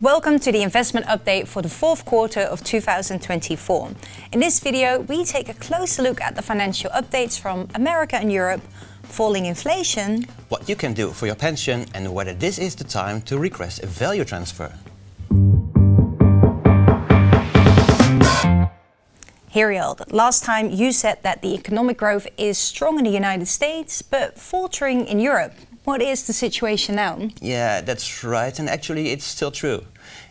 Welcome to the investment update for the fourth quarter of 2024. In this video, we take a closer look at the financial updates from America and Europe, falling inflation, what you can do for your pension, and whether this is the time to request a value transfer. Hiriald, last time you said that the economic growth is strong in the United States, but faltering in Europe. What is the situation now? Yeah, that's right, and actually it's still true.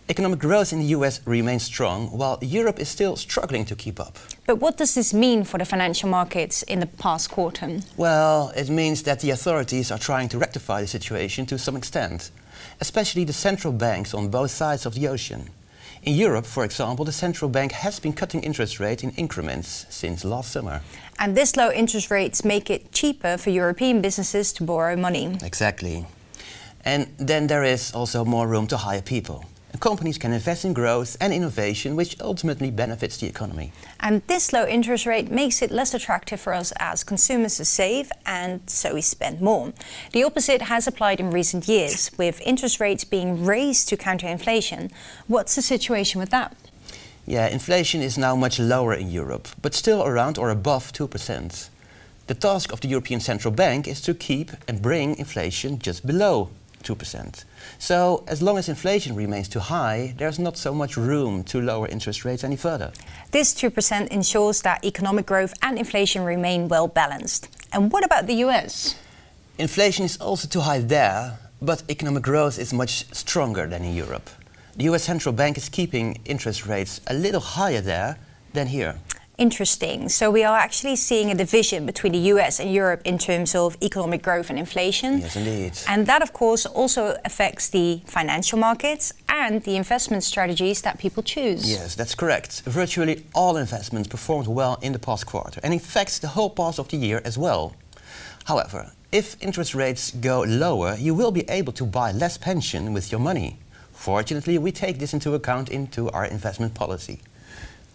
Economic growth in the US remains strong, while Europe is still struggling to keep up. But what does this mean for the financial markets in the past quarter? Well, it means that the authorities are trying to rectify the situation to some extent, especially the central banks on both sides of the ocean. In Europe, for example, the central bank has been cutting interest rates in increments since last summer. And this low interest rates make it cheaper for European businesses to borrow money. Exactly. And then there is also more room to hire people. And companies can invest in growth and innovation, which ultimately benefits the economy. And this low interest rate makes it less attractive for us as consumers to save, and so we spend more. The opposite has applied in recent years, with interest rates being raised to counter inflation. What's the situation with that? Yeah, inflation is now much lower in Europe, but still around or above 2%. The task of the European Central Bank is to keep and bring inflation just below 2%. So, as long as inflation remains too high, there's not so much room to lower interest rates any further. This 2% ensures that economic growth and inflation remain well balanced. And what about the US? Inflation is also too high there, but economic growth is much stronger than in Europe. The US Central Bank is keeping interest rates a little higher there than here. Interesting. So we are actually seeing a division between the US and Europe in terms of economic growth and inflation. Yes, indeed. And that, of course, also affects the financial markets and the investment strategies that people choose. Yes, that's correct. Virtually all investments performed well in the past quarter, and in fact the whole past of the year as well. However, if interest rates go lower, you will be able to buy less pension with your money. Fortunately, we take this into account into our investment policy.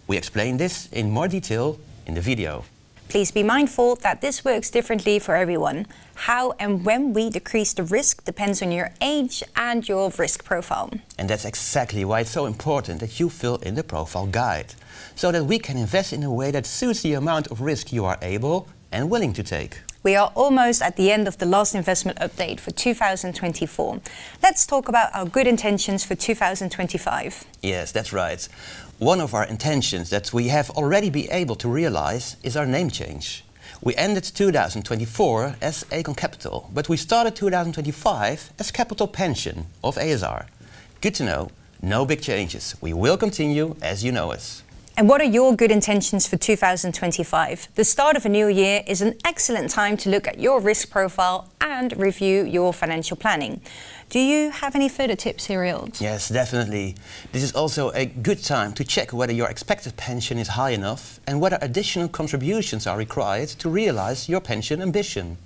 We explain this in more detail in the video. Please be mindful that this works differently for everyone. How and when we decrease the risk depends on your age and your risk profile. And that's exactly why it's so important that you fill in the profile guide, so that we can invest in a way that suits the amount of risk you are able and willing to take. We are almost at the end of the last investment update for 2024. Let's talk about our good intentions for 2025. Yes, that's right. One of our intentions that we have already been able to realize is our name change. We ended 2024 as Aecon Capital, but we started 2025 as Capital Pension of a.s.r. Good to know, no big changes. We will continue as you know us. And what are your good intentions for 2025? The start of a new year is an excellent time to look at your risk profile and review your financial planning. Do you have any further tips, Hiriald? Yes, definitely. This is also a good time to check whether your expected pension is high enough and whether additional contributions are required to realize your pension ambition.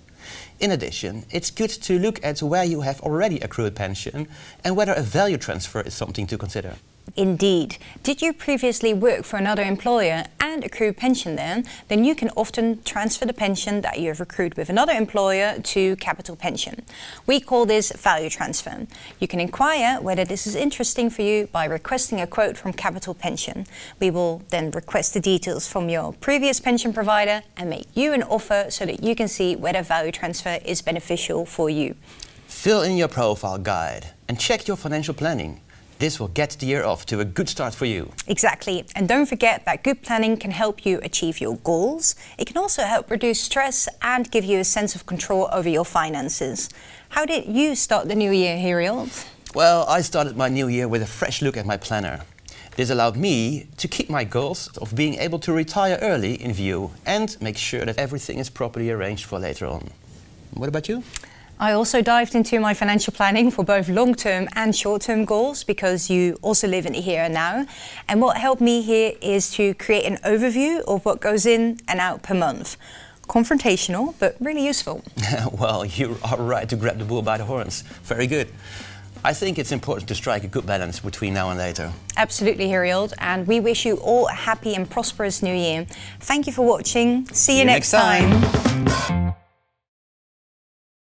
In addition, it's good to look at where you have already accrued pension and whether a value transfer is something to consider. Indeed. Did you previously work for another employer and accrue pension there? Then you can often transfer the pension that you have accrued with another employer to Capital Pension. We call this value transfer. You can inquire whether this is interesting for you by requesting a quote from Capital Pension. We will then request the details from your previous pension provider and make you an offer so that you can see whether value transfer is beneficial for you. Fill in your profile guide and check your financial planning. This will get the year off to a good start for you. Exactly. And don't forget that good planning can help you achieve your goals. It can also help reduce stress and give you a sense of control over your finances. How did you start the new year, Hiriald? Well, I started my new year with a fresh look at my planner. This allowed me to keep my goals of being able to retire early in view and make sure that everything is properly arranged for later on. What about you? I also dived into my financial planning for both long-term and short-term goals because you also live in the here and now. And what helped me here is to create an overview of what goes in and out per month. Confrontational, but really useful. Well, you are right to grab the bull by the horns. Very good. I think it's important to strike a good balance between now and later. Absolutely, Hiriald. And we wish you all a happy and prosperous new year. Thank you for watching. See you next time.